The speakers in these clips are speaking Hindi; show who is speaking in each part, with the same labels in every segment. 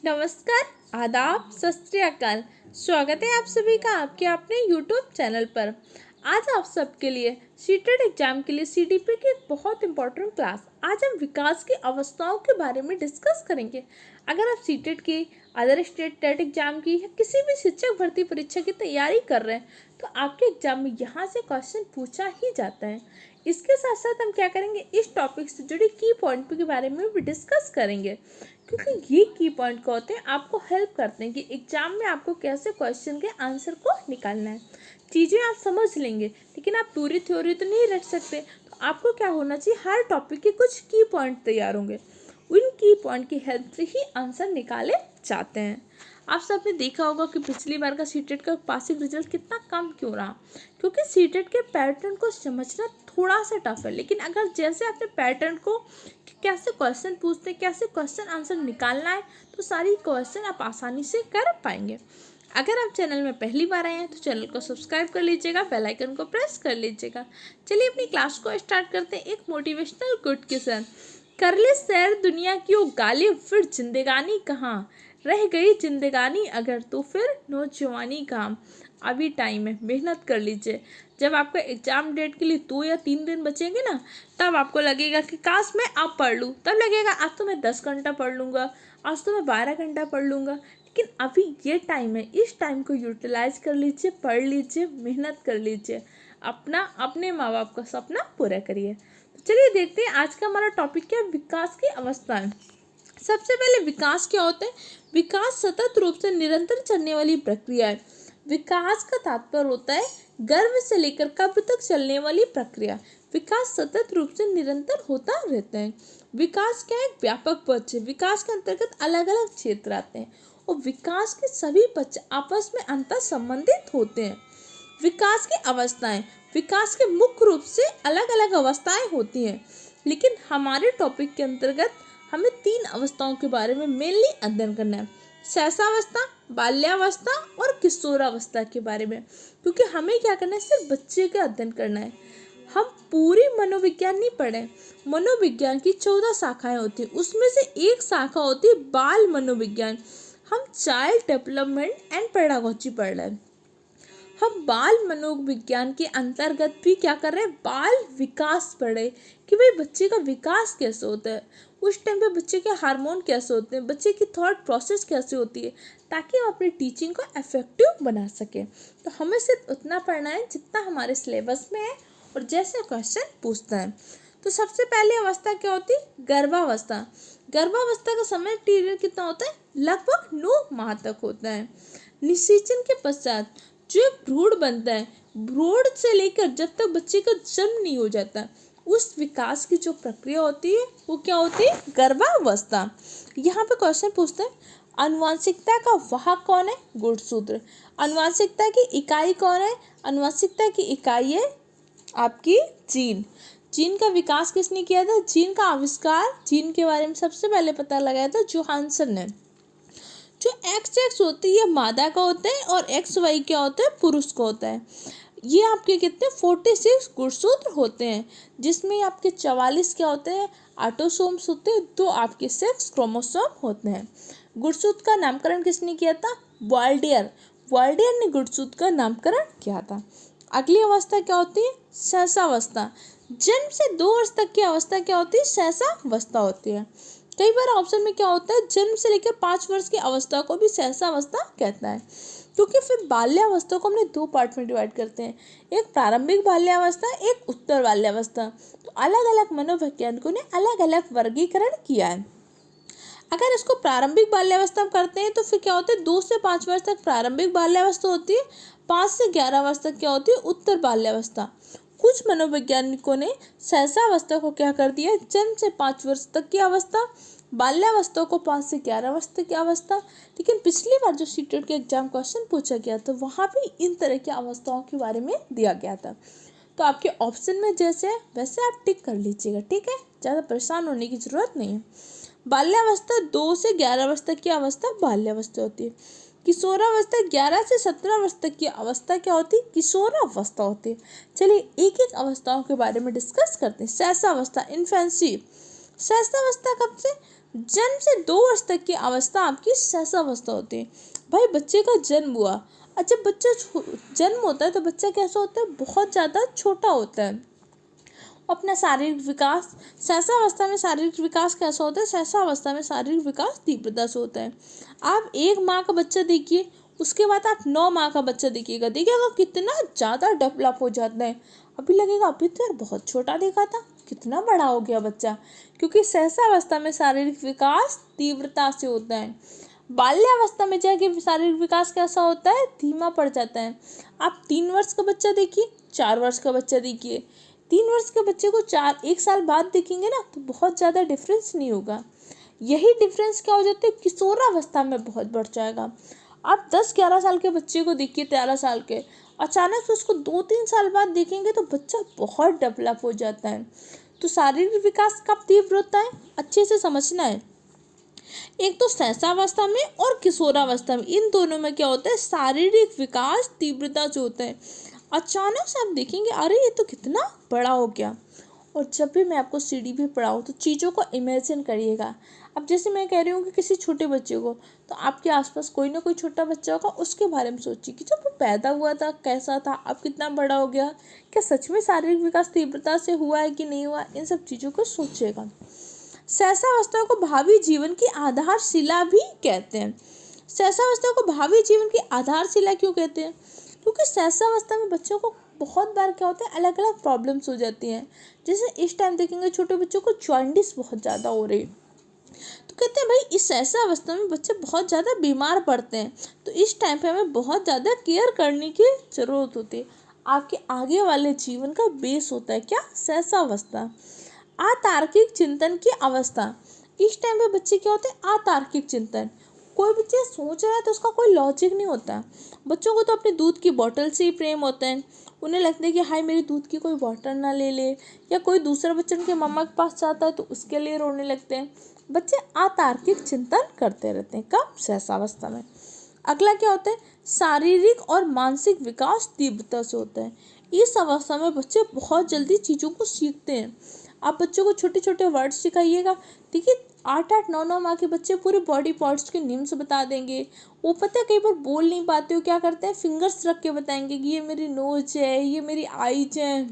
Speaker 1: नमस्कार, आदाब, सत श्री अकाल। स्वागत है आप सभी का आपके अपने यूट्यूब चैनल पर। आज आप सबके लिए सीटेट एग्जाम के लिए सीडीपी की एक बहुत इंपॉर्टेंट क्लास। आज हम विकास की अवस्थाओं के बारे में डिस्कस करेंगे। अगर आप सीटेट की, अदर स्टेट टेट एग्जाम की या किसी भी शिक्षक भर्ती परीक्षा की तैयारी कर रहे हैं तो आपके एग्जाम में यहाँ से क्वेश्चन पूछा ही जाता है। इसके साथ साथ हम क्या करेंगे, इस टॉपिक से जुड़े की पॉइंट के बारे में भी डिस्कस करेंगे, क्योंकि ये की पॉइंट क्या होते हैं, आपको हेल्प करते हैं कि एग्जाम में आपको कैसे क्वेश्चन के आंसर को निकालना है। चीज़ें आप समझ लेंगे, लेकिन आप पूरी थ्योरी तो नहीं रट सकते। तो आपको क्या होना चाहिए, हर टॉपिक के कुछ की पॉइंट तैयार होंगे, उन की पॉइंट की हेल्प से ही आंसर निकाले जाते हैं। आप सबने देखा होगा कि पिछली बार का सीटेट का पासिंग रिजल्ट कितना कम क्यों रहा, क्योंकि सीटेट के पैटर्न को समझना थोड़ा सा टफ है। लेकिन अगर जैसे आपने पैटर्न को कैसे क्वेश्चन पूछते हैं, कैसे क्वेश्चन आंसर निकालना है, तो सारी क्वेश्चन आप आसानी से कर पाएंगे। अगर आप चैनल में पहली बार आए हैं तो चैनल को सब्सक्राइब कर लीजिएगा, बेल आइकन को प्रेस कर लीजिएगा। चलिए अपनी क्लास को स्टार्ट करते हैं एक मोटिवेशनल कोट के साथ। कर ले सैर दुनिया की ओ गालिब, फिर जिंदगानी कहाँ, रह गई जिंदगानी अगर तो फिर नौजवानी कहाँ। अभी टाइम है, मेहनत कर लीजिए। जब आपका एग्जाम डेट के लिए 2 या 3 दिन बचेंगे ना, तब आपको लगेगा कि काश मैं अब पढ़ लूँ। तब लगेगा आज तो मैं 10 घंटा पढ़ लूँगा, आज तो मैं 12 घंटा पढ़ लूँगा। लेकिन अभी ये टाइम है, इस टाइम को यूटिलाइज कर लीजिए, पढ़ लीजिए, मेहनत कर लीजिए, अपने माँ बाप का सपना पूरा करिए। तो चलिए देखते हैं आज का हमारा टॉपिक क्या है, विकास की अवस्थाएं। सबसे पहले विकास क्या होता है। विकास सतत रूप से निरंतर चलने वाली प्रक्रिया है। विकास का तात्पर्य होता है गर्भ से लेकर कब्र तक चलने वाली प्रक्रिया। विकास सतत रूप से निरंतर होता रहता है। विकास क्या है, एक व्यापक पक्ष है। विकास के अंतर्गत अलग अलग क्षेत्र आते हैं और विकास के सभी पक्ष आपस में अंतर संबंधित होते हैं। विकास की अवस्थाएं, विकास के मुख्य रूप से अलग अलग अवस्थाएं होती हैं, लेकिन हमारे टॉपिक के अंतर्गत हमें 3 अवस्थाओं के बारे में मेनली अध्ययन करना है। शैशवावस्था, बाल्यावस्था और किशोरावस्था के बारे में, क्योंकि हमें क्या करना है, सिर्फ बच्चे का अध्ययन करना है। हम पूरी मनोविज्ञान नहीं पढ़े। मनोविज्ञान की 14 शाखाएं होती हैं, उसमें से एक शाखा होती है बाल मनोविज्ञान। हम चाइल्ड डेवलपमेंट एंड पेडागोजी पढ़ रहे हैं। हम बाल मनोविज्ञान के अंतर्गत भी क्या कर रहे हैं, बाल विकास पढ़े कि भाई बच्चे का विकास कैसे होता है, उस टाइम पे बच्चे के हार्मोन कैसे होते हैं, बच्चे की थॉट प्रोसेस कैसे होती है, ताकि हम अपनी टीचिंग को इफेक्टिव बना सकें। तो हमें सिर्फ उतना पढ़ना है जितना हमारे सिलेबस में है और जैसे क्वेश्चन पूछता है। तो सबसे पहले अवस्था क्या होती है, गर्भावस्था। गर्भावस्था का समय पीरियड कितना होता है, लगभग 9 माह तक होता है। निषेचन के पश्चात जो एक भ्रूण बनता है, भ्रूण से लेकर जब तक बच्चे का जन्म नहीं हो जाता, उस विकास की जो प्रक्रिया होती है वो क्या होती है, गर्भावस्था। यहाँ पे क्वेश्चन पूछते हैं, आनुवंशिकता का वाहक कौन है, गुणसूत्र। आनुवंशिकता की इकाई कौन है, आनुवंशिकता की इकाई है आपकी जीन। जीन का विकास किसने किया था, जीन का आविष्कार, जीन के बारे में सबसे पहले पता लगाया था जोहानसन ने। जो एक्स होती है मादा का होता है और एक्स वाई क्या होता है, पुरुष का होता है। ये आपके कितने 46 गुणसूत्र होते हैं, जिसमें आपके 44 क्या होते हैं, ऑटोसोम्स होते हैं, 2 आपके सेक्स क्रोमोसोम होते हैं। गुणसूत्र का नामकरण किसने किया था, वाल्डियर। वाल्डियर ने गुणसूत्र का नामकरण किया था। अगली अवस्था क्या होती है, शैशवावस्था। जन्म से 2 वर्ष तक की अवस्था क्या होती है, शैशवावस्था होती है। कई बार ऑप्शन में क्या होता है, जन्म से लेकर 5 वर्ष की अवस्था को भी शैशवावस्था कहता है, क्योंकि फिर बाल्यावस्था को हमने 2 पार्ट में डिवाइड करते हैं, एक प्रारंभिक बाल्यावस्था, एक उत्तर बाल्यावस्था। तो अलग अलग मनोवैज्ञानिकों ने अलग अलग वर्गीकरण किया है। अगर इसको प्रारंभिक बाल्यावस्था हम करते हैं तो फिर क्या होता है, 2 से 5 वर्ष तक प्रारंभिक बाल्यावस्था होती है, 5 से 11 वर्ष तक क्या होती है, उत्तर बाल्यावस्था। कुछ मनोवैज्ञानिकों ने शैशवावस्था को क्या कर दिया, जन्म से 5 वर्ष तक की अवस्था, बाल्यावस्था को 5 से 11 वर्ष तक की अवस्था। लेकिन पिछली बार जो सीटेट के एग्जाम क्वेश्चन पूछा गया था, वहाँ भी इन तरह की अवस्थाओं के बारे में दिया गया था। तो आपके ऑप्शन में जैसे है वैसे आप टिक कर लीजिएगा, ठीक है, ज़्यादा परेशान होने की जरूरत नहीं है। बाल्यावस्था 2 से 11 वर्ष तक की अवस्था बाल्यावस्था होती है। किशोरावस्था 11 से 17 वर्ष तक की अवस्था क्या होती है, किशोरावस्था होती है। चलिए एक एक अवस्थाओं के बारे में डिस्कस करते हैं। शैशवावस्था, इन्फेंसी। शैशवावस्था कब से, जन्म से 2 वर्ष तक की अवस्था आपकी सहसावस्था होती है। भाई बच्चे का जन्म हुआ, जब बच्चा जन्म होता है तो बच्चा कैसा होता है, बहुत ज़्यादा छोटा होता है। अपना शारीरिक विकास, सहसावस्था में शारीरिक विकास कैसा होता है, सहसावस्था में शारीरिक विकास तीव्रता से होता है। आप 1 माह का बच्चा देखिए, उसके बाद आप 9 माह का बच्चा देखिएगा कितना ज़्यादा डेवलप हो जाता है। अभी लगेगा अभी तो यार बहुत छोटा देखा था, कितना बड़ा हो गया बच्चा, क्योंकि सहसावस्था में शारीरिक विकास तीव्रता से होता है। बाल्यावस्था में जाके शारीरिक विकास कैसा होता है, धीमा पड़ जाता है। आप 3 वर्ष का बच्चा देखिए, 4 वर्ष का बच्चा देखिए, 3 वर्ष के बच्चे को 1 साल बाद देखेंगे ना तो बहुत ज़्यादा डिफरेंस नहीं होगा। यही डिफरेंस क्या हो जाता है, किशोरावस्था में बहुत बढ़ जाएगा। आप 10-11 साल के बच्चे को देखिए, 13 साल के, अचानक से उसको 2-3 साल बाद देखेंगे तो बच्चा बहुत डेवलप हो जाता है। तो शारीरिक विकास कब तीव्र होता है, अच्छे से समझना है। एक तो सहसावस्था में और किशोरावस्था में, इन दोनों में क्या होता है, शारीरिक विकास तीव्रता से होता है। अचानक से आप देखेंगे अरे ये तो कितना बड़ा हो गया। और जब भी मैं आपको CDP पढ़ाऊँ तो चीज़ों को इमेजिन करिएगा। अब जैसे मैं कह रही हूँ कि किसी छोटे बच्चे को, तो आपके आसपास कोई ना कोई छोटा बच्चा होगा, उसके बारे में सोचिए कि जब वो पैदा हुआ था कैसा था, अब कितना बड़ा हो गया, क्या सच में शारीरिक विकास तीव्रता से हुआ है कि नहीं हुआ, इन सब चीज़ों को सोचिएगा। सहसावस्था को भावी जीवन की आधारशिला भी कहते हैं। सहसावस्था को भावी जीवन की आधारशिला क्यों कहते हैं, क्योंकि सहसावस्था में बच्चों को बहुत बार क्या होता है, अलग अलग प्रॉब्लम्स हो जाती हैं। जैसे इस टाइम देखेंगे छोटे बच्चों को जॉन्डिस बहुत ज़्यादा हो रही है, तो कहते हैं भाई इस सहसावस्था में बच्चे बहुत ज़्यादा बीमार पड़ते हैं, तो इस टाइम पे हमें बहुत ज़्यादा केयर करने की ज़रूरत होती है। आपके आगे वाले जीवन का बेस होता है क्या, सहसावस्था। अतार्किक चिंतन की अवस्था, इस टाइम पे बच्चे क्या होते हैं, अतार्किक चिंतन, कोई भी चीज़ सोच रहा है तो उसका कोई लॉजिक नहीं होता। बच्चों को तो अपने दूध की बोतल से ही प्रेम होता है, उन्हें लगता है कि हाय मेरी दूध की कोई बोतल ना ले ले, या कोई दूसरा बच्चा उनके मम्मा के पास जाता है तो उसके लिए रोने लगते हैं। बच्चे अतार्किक चिंतन करते रहते हैं, कब, सहसावस्था में। अगला क्या होता है, शारीरिक और मानसिक विकास तीव्रता से होता है। इस अवस्था में बच्चे बहुत जल्दी चीज़ों को सीखते हैं। आप बच्चों को छोटे छोटे वर्ड्स सिखाइएगा, देखिए 8-8, 9-9 माह के बच्चे पूरे बॉडी पार्ट्स के नेम्स बता देंगे। वो पता है कई बार बोल नहीं पाते हो, क्या करते हैं, फिंगर्स रख के बताएंगे कि ये मेरी नोज है, ये मेरी आईज है।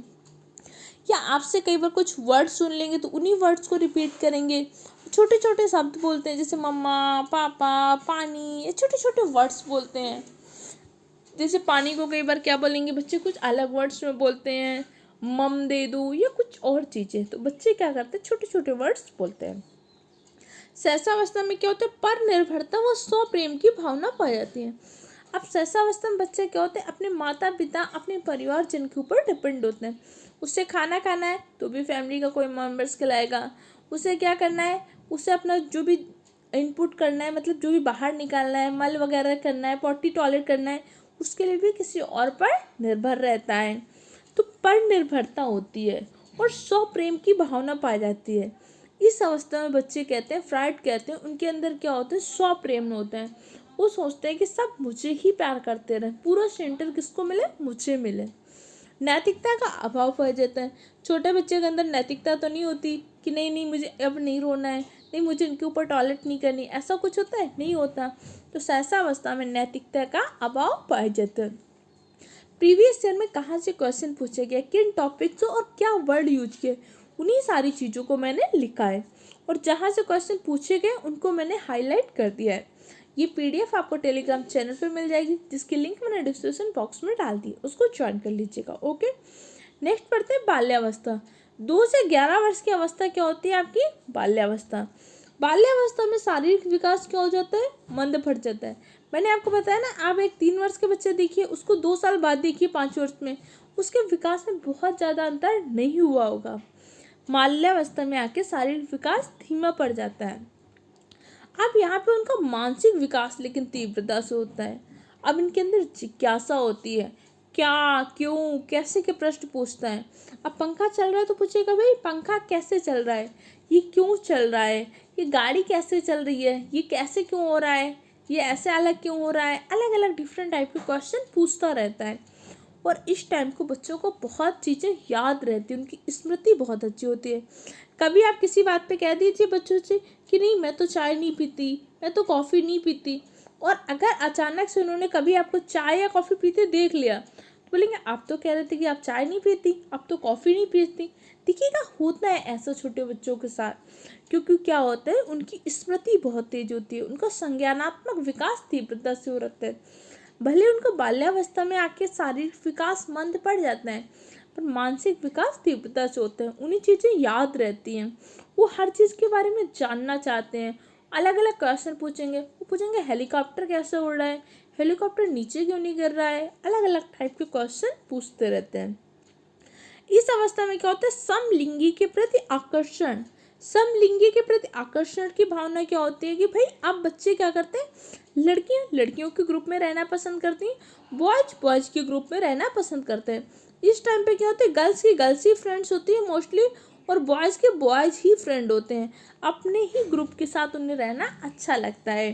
Speaker 1: या आपसे कई बार कुछ वर्ड सुन लेंगे तो उन्हीं वर्ड्स को रिपीट करेंगे। छोटे छोटे शब्द बोलते हैं, जैसे मम्मा, पापा, पानी, ये छोटे छोटे वर्ड्स बोलते हैं। जैसे पानी को कई बार क्या बोलेंगे बच्चे, कुछ अलग वर्ड्स में बोलते हैं, मम दे दो या कुछ और चीज़ें। तो बच्चे क्या करते हैं, छोटे छोटे वर्ड्स बोलते हैं। सहसावस्था में क्या होता है, पर निर्भरता व स्व प्रेम की भावना पाई जाती है। अब सहसावस्था में बच्चे क्या होते हैं, अपने माता पिता, अपने परिवार जन के ऊपर डिपेंड होते हैं। उससे खाना खाना है तो भी फैमिली का कोई मेम्बर्स खिलाएगा। उसे क्या करना है, उसे अपना जो भी इनपुट करना है, मतलब जो भी बाहर निकालना है, मल वगैरह करना है, पॉटी टॉयलेट करना है, उसके लिए भी किसी और पर निर्भर रहता है। तो पर निर्भरता होती है और स्व प्रेम की भावना पाई जाती है। इस अवस्था में बच्चे कहते हैं, फ्राइड कहते हैं, उनके अंदर क्या होता है, स्व प्रेम होता है। वो सोचते हैं कि सब मुझे ही प्यार करते रहे, पूरा सेंटर किसको मिले, मुझे मिले। नैतिकता का अभाव पाया जाता है। छोटे बच्चे के अंदर नैतिकता तो नहीं होती कि नहीं नहीं मुझे अब नहीं रोना है, नहीं मुझे इनके ऊपर टॉयलेट नहीं करनी, ऐसा कुछ होता है, नहीं होता। तो सहसावस्था में नैतिकता का अभाव पाया जाता है। प्रीवियस ईयर में कहाँ से क्वेश्चन पूछा गया, किन टॉपिक्स और क्या वर्ड यूज किए, उन्हीं सारी चीज़ों को मैंने लिखा है, और जहाँ से क्वेश्चन पूछे गए उनको मैंने हाईलाइट कर दिया है। ये PDF आपको टेलीग्राम चैनल पे मिल जाएगी, जिसकी लिंक मैंने डिस्क्रिप्शन बॉक्स में डाल दी, उसको ज्वाइन कर लीजिएगा। ओके, नेक्स्ट पढ़ते हैं बाल्यावस्था। 2 से 11 वर्ष की अवस्था क्या होती है आपकी, बाल्यावस्था। बाल्यावस्था में शारीरिक विकास क्या हो जाता है, मंद पड़ जाता है। मैंने आपको बताया ना, आप एक 3 वर्ष के बच्चे देखिए, उसको 2 साल बाद देखिए 5 वर्ष में, उसके विकास में बहुत ज़्यादा अंतर नहीं हुआ होगा। बाल्यावस्था में आके शारीरिक विकास धीमा पड़ जाता है। अब यहाँ पे उनका मानसिक विकास लेकिन तीव्रता से होता है। अब इनके अंदर जिज्ञासा होती है, क्या, क्यों, कैसे के प्रश्न पूछता है। अब पंखा चल रहा है तो पूछेगा भाई पंखा कैसे चल रहा है, ये क्यों चल रहा है, ये गाड़ी कैसे चल रही है, ये कैसे क्यों हो रहा है, ये ऐसे अलग क्यों हो रहा है, अलग अलग डिफरेंट टाइप के क्वेश्चन पूछता रहता है। और इस टाइम को बच्चों को बहुत चीज़ें याद रहती है, उनकी स्मृति बहुत अच्छी होती है। कभी आप किसी बात पे कह दीजिए बच्चों से कि नहीं मैं तो चाय नहीं पीती, मैं तो कॉफ़ी नहीं पीती, और अगर अचानक से उन्होंने कभी आपको चाय या कॉफ़ी पीते देख लिया तो बोलेंगे आप तो कह रहे थे कि आप चाय नहीं पीती, आप तो कॉफ़ी नहीं पीती। देखिएगा होता है ऐसा छोटे बच्चों के साथ, क्योंकि क्या होता है उनकी स्मृति बहुत तेज होती है, उनका संज्ञानात्मक विकास तीव्रता से हो रहा है। भले उनका बाल्यावस्था में आके शारीरिक विकास मंद पड़ जाता है, पर मानसिक विकास तीव्रता से होता है। उन्हें चीज़ें याद रहती हैं, वो हर चीज़ के बारे में जानना चाहते हैं। अलग अलग क्वेश्चन पूछेंगे, वो पूछेंगे हेलीकॉप्टर कैसे उड़ रहा है, हेलीकॉप्टर नीचे क्यों नहीं गिर रहा है, अलग अलग टाइप के क्वेश्चन पूछते रहते हैं। इस अवस्था में क्या होता है, समलिंगी के प्रति आकर्षण, समलिंगी के प्रति आकर्षण की भावना क्या होती है कि भाई अब बच्चे क्या करते हैं, लड़कियां लड़कियों के ग्रुप में रहना पसंद करती हैं, बॉयज बॉयज के ग्रुप में रहना पसंद करते हैं। इस टाइम पे क्या होता है, गर्ल्स की गर्ल्स ही फ्रेंड्स होती है मोस्टली, और बॉयज़ के बॉयज़ ही फ्रेंड होते हैं। अपने ही ग्रुप के साथ उन्हें रहना अच्छा लगता है।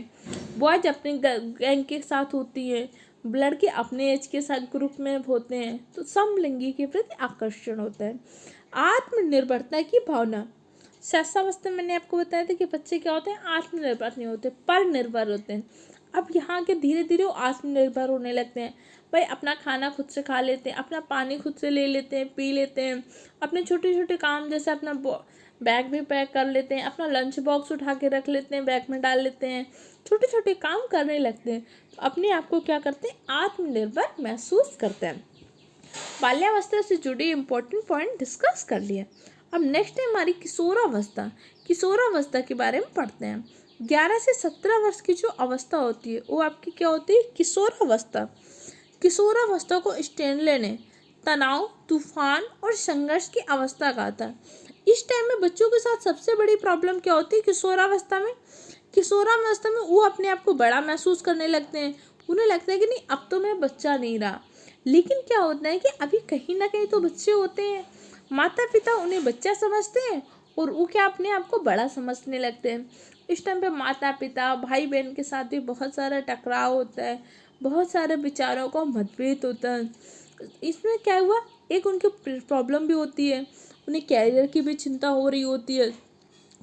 Speaker 1: बॉयज अपने गैंग के साथ होती है, लड़के अपने एज के साथ ग्रुप में होते हैं। तो समलिंगी के प्रति आकर्षण होता है। आत्मनिर्भरता की भावना, शैशवावस्था में मैंने आपको बताया था कि बच्चे क्या होते हैं, आत्मनिर्भर नहीं होते, पर निर्भर होते हैं। अब यहाँ के धीरे धीरे वो आत्मनिर्भर होने लगते हैं। भाई अपना खाना खुद से खा लेते हैं, अपना पानी खुद से ले लेते हैं, पी लेते हैं, अपने छोटे छोटे काम जैसे अपना बैग भी पैक कर लेते हैं, अपना लंच बॉक्स उठा के रख लेते हैं, बैग में डाल लेते हैं, छोटे छोटे काम करने लगते हैं। तो अपने आप को क्या करते हैं, आत्मनिर्भर महसूस करते हैं। बाल्यावस्था से जुड़े इम्पोर्टेंट पॉइंट डिस्कस कर लिए। अब नेक्स्ट है हमारी किशोरावस्था। किशोरावस्था के बारे में पढ़ते हैं। 11 से 17 वर्ष की जो अवस्था होती है वो आपकी क्या होती है, किशोरावस्था। किशोरावस्था को स्टेनले ने तनाव, तूफान और संघर्ष की अवस्था कहा था। इस टाइम में बच्चों के साथ सबसे बड़ी प्रॉब्लम क्या होती है, किशोरावस्था में, किशोरावस्था में वो अपने आप को बड़ा महसूस करने लगते हैं। उन्हें लगता है कि नहीं अब तो मैं बच्चा नहीं रहा। लेकिन क्या होता है कि अभी कहीं ना कहीं तो बच्चे होते हैं, माता पिता उन्हें बच्चा समझते हैं और वो क्या अपने आप को बड़ा समझने लगते हैं। इस टाइम पे माता पिता भाई बहन के साथ भी बहुत सारा टकराव होता है, बहुत सारे विचारों का मतभेद होता है। इसमें क्या हुआ, एक उनकी प्रॉब्लम भी होती है, उन्हें कैरियर की भी चिंता हो रही होती है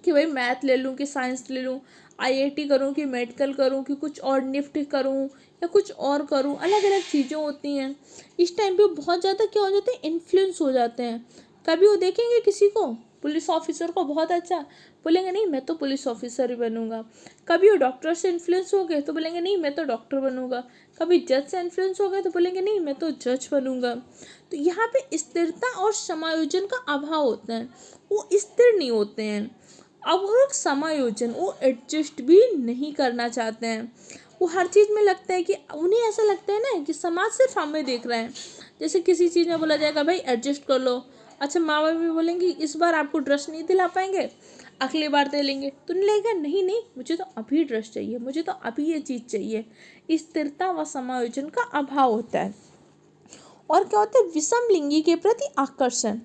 Speaker 1: कि भाई मैथ ले लूँ कि साइंस ले लूँ, आईआईटी करूँ कि मेडिकल करूँ कि कुछ और निफ्ट करूँ या कुछ और करूँ, अलग अलग चीज़ें होती हैं। इस टाइम पे बहुत ज़्यादा क्या हो जाते हैं, इन्फ्लुएंस हो जाते हैं। कभी वो देखेंगे किसी को पुलिस ऑफिसर को बहुत अच्छा, बोलेंगे नहीं मैं तो पुलिस ऑफिसर ही बनूंगा। कभी वो डॉक्टर से इन्फ्लुएंस हो गए तो बोलेंगे नहीं मैं तो डॉक्टर बनूंगा। कभी जज से इन्फ्लुएंस हो गए तो बोलेंगे नहीं मैं तो जज बनूंगा। तो यहाँ पे स्थिरता और समायोजन का अभाव होता है, वो स्थिर नहीं होते हैं। अब वो लोग समायोजन, वो एडजस्ट भी नहीं करना चाहते हैं। वो हर चीज़ में लगता है कि उन्हें ऐसा लगता है ना कि समाज सिर्फ हमें देख रहा है। जैसे किसी चीज़ में बोला जाएगा भाई एडजस्ट कर लो, अच्छा माँ बाप भी बोलेंगे इस बार आपको ड्रेस नहीं दिला पाएंगे, अगली बार दे लेंगे, तो नहीं लगेगा नहीं नहीं मुझे तो अभी ड्रेस चाहिए, मुझे तो अभी ये चीज़ चाहिए। स्थिरता व समायोजन का अभाव होता है। और क्या होता है, विषम लिंगी के प्रति आकर्षण।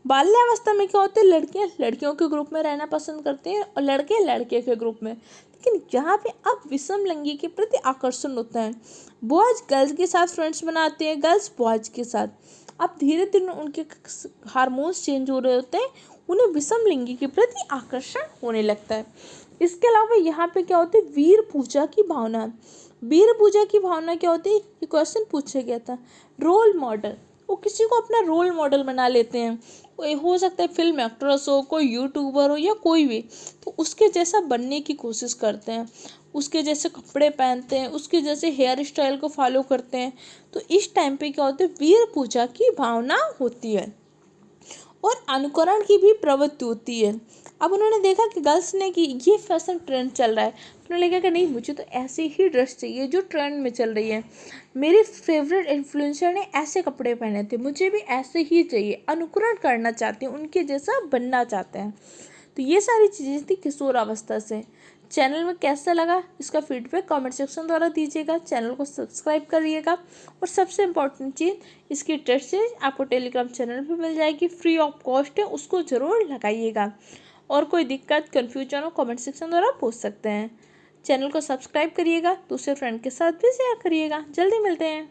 Speaker 1: बाल्यावस्था में क्या होता है, लड़कियां लड़कियों के ग्रुप में रहना पसंद करते हैं और लड़के लड़के के ग्रुप में। लेकिन यहाँ पे अब विषम लिंगी के प्रति आकर्षण होता है। बॉयज गर्ल्स के साथ फ्रेंड्स बनाते हैं, गर्ल्स बॉयज के साथ। अब धीरे धीरे उनके हार्मोन्स चेंज हो रहे होते हैं, उन्हें विषम लिंगी के प्रति आकर्षण होने लगता है। इसके अलावा यहाँ पे क्या होता है, वीर पूजा की भावना। वीर पूजा की भावना क्या होती है, ये क्वेश्चन पूछा गया था। रोल मॉडल, वो किसी को अपना रोल मॉडल बना लेते हैं। कोई हो सकता है फिल्म एक्ट्रेस हो, कोई यूट्यूबर हो या कोई भी, तो उसके जैसा बनने की कोशिश करते हैं, उसके जैसे कपड़े पहनते हैं, उसके जैसे हेयर स्टाइल को फॉलो करते हैं। तो इस टाइम पे क्या होता है, वीर पूजा की भावना होती है और अनुकरण की भी प्रवृत्ति होती है। अब उन्होंने देखा कि गर्ल्स ने कि ये फैशन ट्रेंड चल रहा है, उन्होंने लगा कि नहीं मुझे तो ऐसी ही ड्रेस चाहिए जो ट्रेंड में चल रही है, मेरी फेवरेट इन्फ्लुएंसर ने ऐसे कपड़े पहने थे, मुझे भी ऐसे ही चाहिए, अनुकरण करना चाहते हैं, उनके जैसा बनना चाहते हैं। तो ये सारी चीज़ें थी किशोरावस्था से। चैनल में कैसा लगा इसका फीडबैक कमेंट सेक्शन द्वारा दीजिएगा, चैनल को सब्सक्राइब करिएगा और सबसे इम्पॉर्टेंट चीज़, इसकी टेस्ट सीरीज आपको टेलीग्राम चैनल पर मिल जाएगी, फ्री ऑफ कॉस्ट है, उसको ज़रूर लगाइएगा। और कोई दिक्कत कन्फ्यूजन हो कमेंट सेक्शन द्वारा पूछ सकते हैं। चैनल को सब्सक्राइब करिएगा, दूसरे फ्रेंड के साथ भी शेयर करिएगा। जल्दी मिलते हैं।